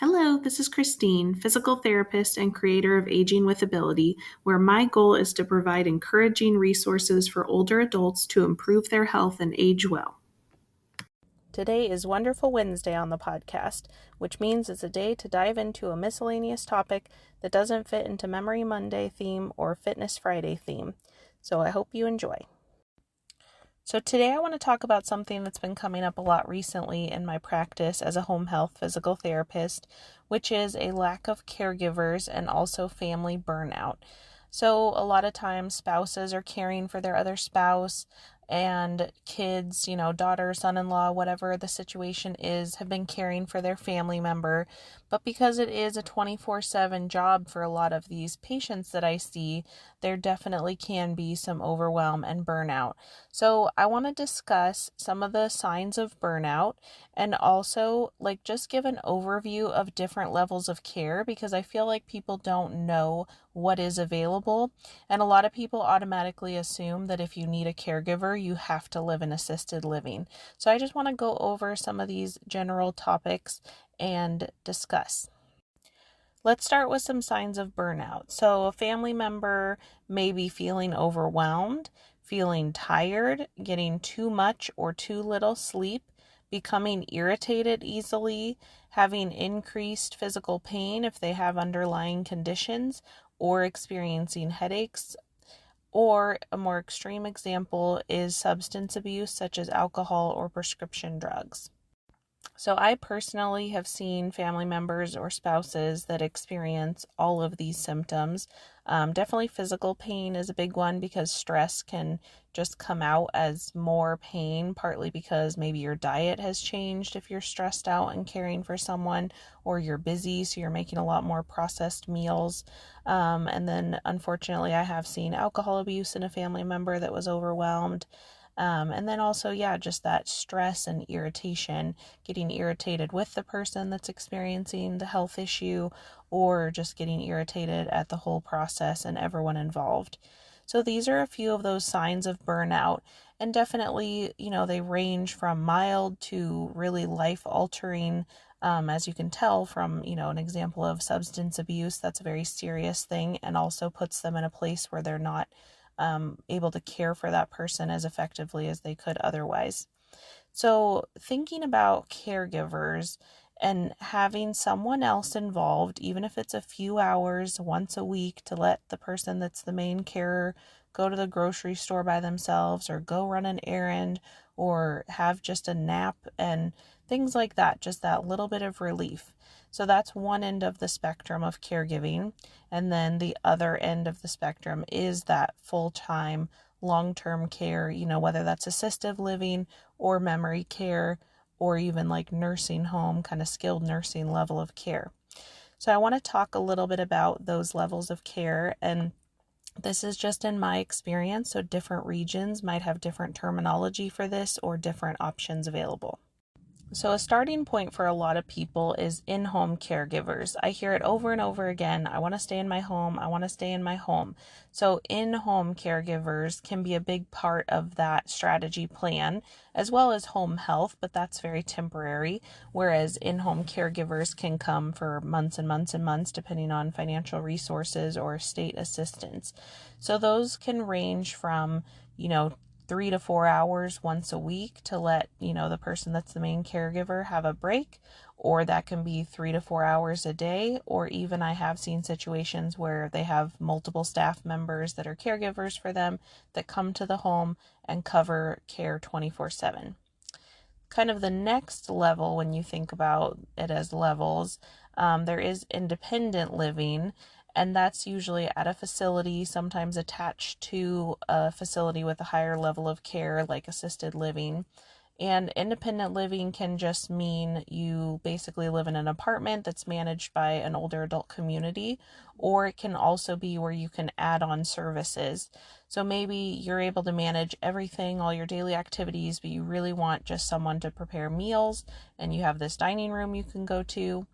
Hello, this is Christine, physical therapist and creator of Aging with Ability, where my goal is to provide encouraging resources for older adults to improve their health and age well. Today is Wonderful Wednesday on the podcast, which means it's a day to dive into a miscellaneous topic that doesn't fit into Memory Monday theme or Fitness Friday theme. So I hope you enjoy. So today I want to talk about something that's been coming up a lot recently in my practice as a home health physical therapist, which is a lack of caregivers and also family burnout. So a lot of times spouses are caring for their other spouse, and kids, daughter, son-in-law, whatever the situation is, have been caring for their family member. But because it is a 24/7 job for a lot of these patients that I see, there definitely can be some overwhelm and burnout. So I want to discuss some of the signs of burnout and also just give an overview of different levels of care, because I feel like people don't know what is available. And a lot of people automatically assume that if you need a caregiver, you have to live in assisted living. So I just want to go over some of these general topics and discuss. Let's start with some signs of burnout. So a family member may be feeling overwhelmed, feeling tired, getting too much or too little sleep, becoming irritated easily, having increased physical pain if they have underlying conditions, or experiencing headaches. Or a more extreme example is substance abuse, such as alcohol or prescription drugs. So I personally have seen family members or spouses that experience all of these symptoms. Definitely physical pain is a big one, because stress can just come out as more pain, partly because maybe your diet has changed if you're stressed out and caring for someone, or you're busy, so you're making a lot more processed meals. And then unfortunately, I have seen alcohol abuse in a family member that was overwhelmed. And then also, just that stress and irritation, getting irritated with the person that's experiencing the health issue, or just getting irritated at the whole process and everyone involved. So these are a few of those signs of burnout, and definitely, they range from mild to really life-altering. As you can tell from, an example of substance abuse, that's a very serious thing, and also puts them in a place where they're not able to care for that person as effectively as they could otherwise. So thinking about caregivers and having someone else involved, even if it's a few hours once a week, to let the person that's the main carer go to the grocery store by themselves, or go run an errand, or have just a nap and things like that, just that little bit of relief. So that's one end of the spectrum of caregiving. And then the other end of the spectrum is that full-time, long-term care, whether that's assisted living or memory care, or even like nursing home, kind of skilled nursing level of care. So I want to talk a little bit about those levels of care, and this is just in my experience, so different regions might have different terminology for this or different options available. So a starting point for a lot of people is in-home caregivers. I hear it over and over again. I want to stay in my home. I want to stay in my home. So in-home caregivers can be a big part of that strategy plan, as well as home health, but that's very temporary. Whereas in-home caregivers can come for months and months and months, depending on financial resources or state assistance. So those can range from, 3 to 4 hours once a week to let, the person that's the main caregiver have a break, or that can be 3 to 4 hours a day, or even I have seen situations where they have multiple staff members that are caregivers for them that come to the home and cover care 24/7. Kind of the next level, when you think about it as levels, there is independent living, and that's usually at a facility, sometimes attached to a facility with a higher level of care, like assisted living. And independent living can just mean you basically live in an apartment that's managed by an older adult community, or it can also be where you can add on services. So maybe you're able to manage everything, all your daily activities, but you really want just someone to prepare meals, and you have this dining room you can go to.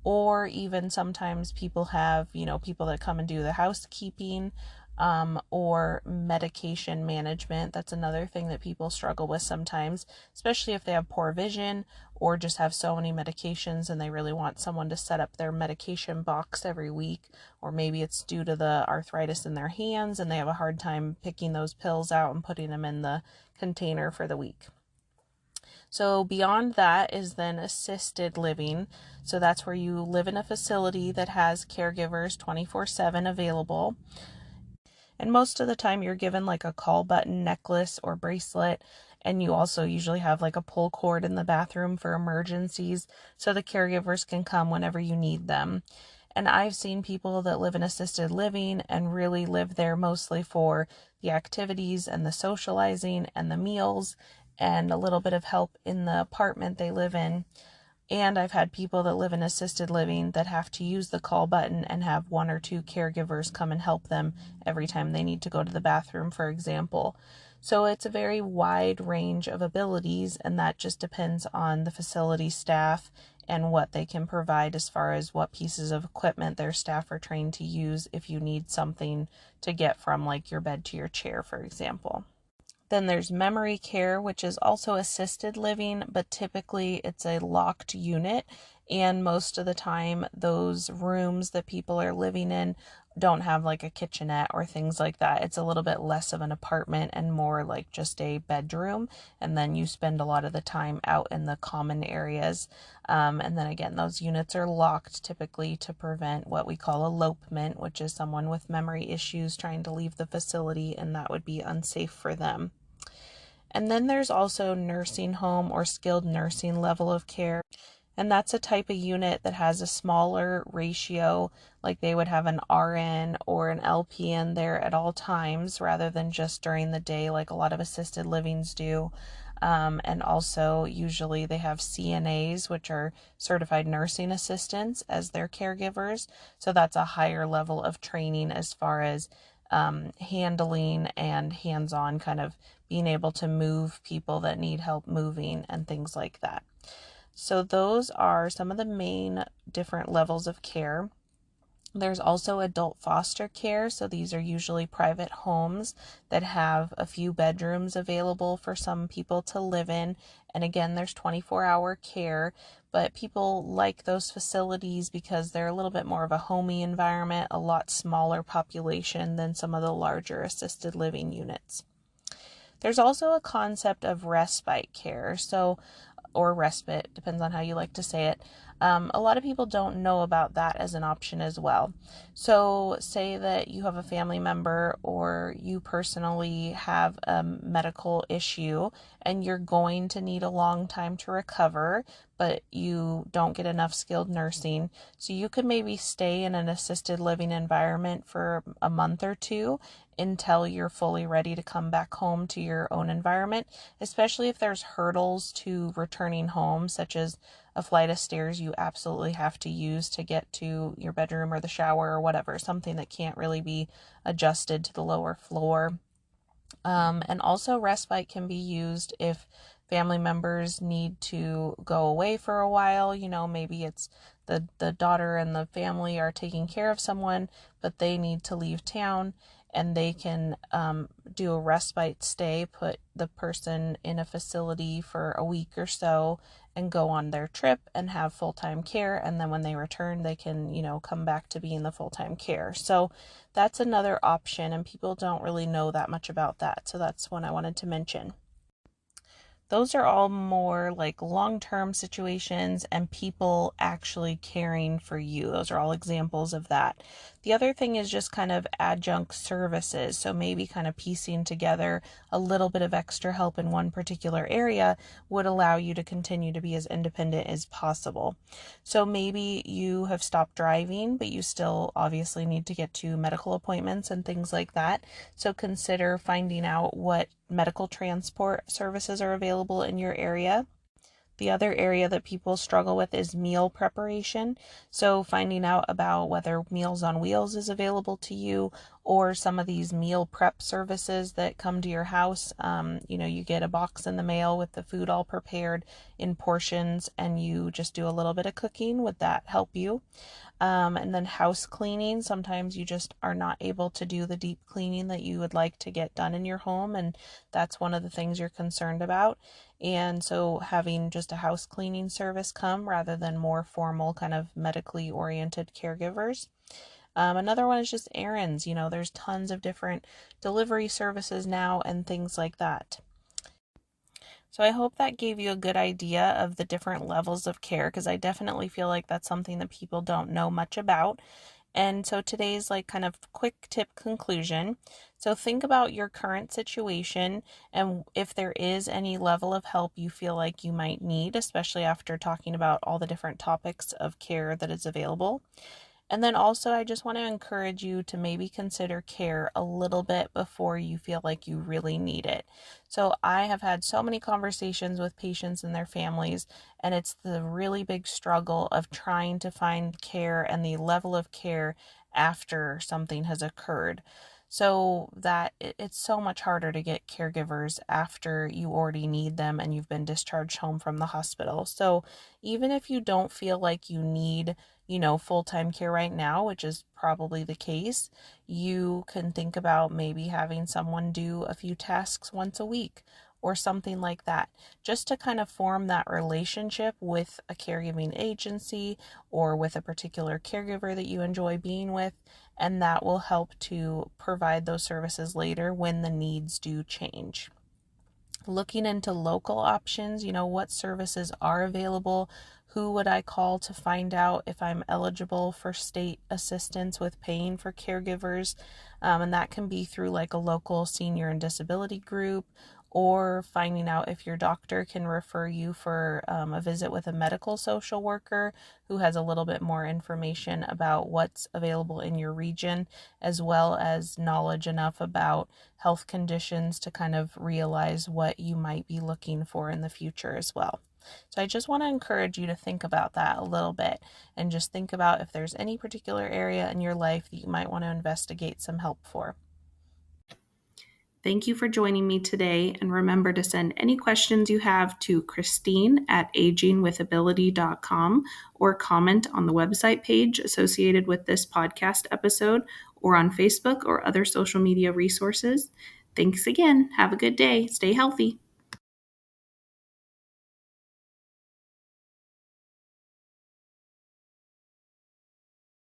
Or even sometimes people have, people that come and do the housekeeping, or medication management. That's another thing that people struggle with sometimes, especially if they have poor vision or just have so many medications and they really want someone to set up their medication box every week, or maybe it's due to the arthritis in their hands and they have a hard time picking those pills out and putting them in the container for the week. So beyond that is then assisted living. So that's where you live in a facility that has caregivers 24/7 available. And most of the time you're given like a call button necklace or bracelet. And you also usually have like a pull cord in the bathroom for emergencies so the caregivers can come whenever you need them. And I've seen people that live in assisted living and really live there mostly for the activities and the socializing and the meals and a little bit of help in the apartment they live in. And I've had people that live in assisted living that have to use the call button and have one or two caregivers come and help them every time they need to go to the bathroom, for example. So it's a very wide range of abilities, and that just depends on the facility staff and what they can provide as far as what pieces of equipment their staff are trained to use if you need something to get from like your bed to your chair, for example. Then there's memory care, which is also assisted living, but typically it's a locked unit. And most of the time, those rooms that people are living in don't have like a kitchenette or things like that. It's a little bit less of an apartment and more like just a bedroom. And then you spend a lot of the time out in the common areas. And then again, those units are locked typically to prevent what we call elopement, which is someone with memory issues trying to leave the facility, and that would be unsafe for them. And then there's also nursing home or skilled nursing level of care. And that's a type of unit that has a smaller ratio, like they would have an RN or an LPN there at all times rather than just during the day, like a lot of assisted livings do. And also, usually they have CNAs, which are certified nursing assistants, as their caregivers. So that's a higher level of training as far as handling and hands-on kind of being able to move people that need help moving and things like that. So those are some of the main different levels of care. There's also adult foster care. So these are usually private homes that have a few bedrooms available for some people to live in. And again, there's 24-hour care, but people like those facilities because they're a little bit more of a homey environment, a lot smaller population than some of the larger assisted living units. There's also a concept of respite care. So or respite, depends on how you like to say it. A lot of people don't know about that as an option as well. So say that you have a family member or you personally have a medical issue and you're going to need a long time to recover, but you don't get enough skilled nursing. So you could maybe stay in an assisted living environment for a month or two until you're fully ready to come back home to your own environment, especially if there's hurdles to returning home, such as a flight of stairs you absolutely have to use to get to your bedroom or the shower or whatever, something that can't really be adjusted to the lower floor. And also respite can be used if family members need to go away for a while. Maybe it's the daughter and the family are taking care of someone, but they need to leave town, and they can do a respite stay, put the person in a facility for a week or so and go on their trip and have full-time care. And then when they return, they can, come back to being the full-time care. So that's another option, and people don't really know that much about that. So that's one I wanted to mention. Those are all more like long-term situations and people actually caring for you. Those are all examples of that. The other thing is just kind of adjunct services. So maybe kind of piecing together a little bit of extra help in one particular area would allow you to continue to be as independent as possible. So maybe you have stopped driving, but you still obviously need to get to medical appointments and things like that. So consider finding out what medical transport services are available in your area. The other area that people struggle with is meal preparation. So finding out about whether Meals on Wheels is available to you, or some of these meal prep services that come to your house. You get a box in the mail with the food all prepared in portions, and you just do a little bit of cooking. Would that help you? And then house cleaning. Sometimes you just are not able to do the deep cleaning that you would like to get done in your home, and that's one of the things you're concerned about. And so having just a house cleaning service come rather than more formal, kind of medically oriented caregivers. Another one is just errands. There's tons of different delivery services now and things like that. So I hope that gave you a good idea of the different levels of care, because I definitely feel like that's something that people don't know much about. And so today's kind of quick tip conclusion. So think about your current situation and if there is any level of help you feel like you might need, especially after talking about all the different topics of care that is available. And then also, I just want to encourage you to maybe consider care a little bit before you feel like you really need it. So, I have had so many conversations with patients and their families, and it's the really big struggle of trying to find care and the level of care after something has occurred. So that it's so much harder to get caregivers after you already need them and you've been discharged home from the hospital. So even if you don't feel like you need full-time care right now, which is probably the case, you can think about maybe having someone do a few tasks once a week or something like that, just to kind of form that relationship with a caregiving agency or with a particular caregiver that you enjoy being with, and that will help to provide those services later when the needs do change. Looking into local options, what services are available, who would I call to find out if I'm eligible for state assistance with paying for caregivers, and that can be through a local senior and disability group, or finding out if your doctor can refer you for a visit with a medical social worker who has a little bit more information about what's available in your region, as well as knowledge enough about health conditions to kind of realize what you might be looking for in the future as well. So I just want to encourage you to think about that a little bit and just think about if there's any particular area in your life that you might want to investigate some help for. Thank you for joining me today, and remember to send any questions you have to Christine@agingwithability.com or comment on the website page associated with this podcast episode or on Facebook or other social media resources. Thanks again. Have a good day. Stay healthy.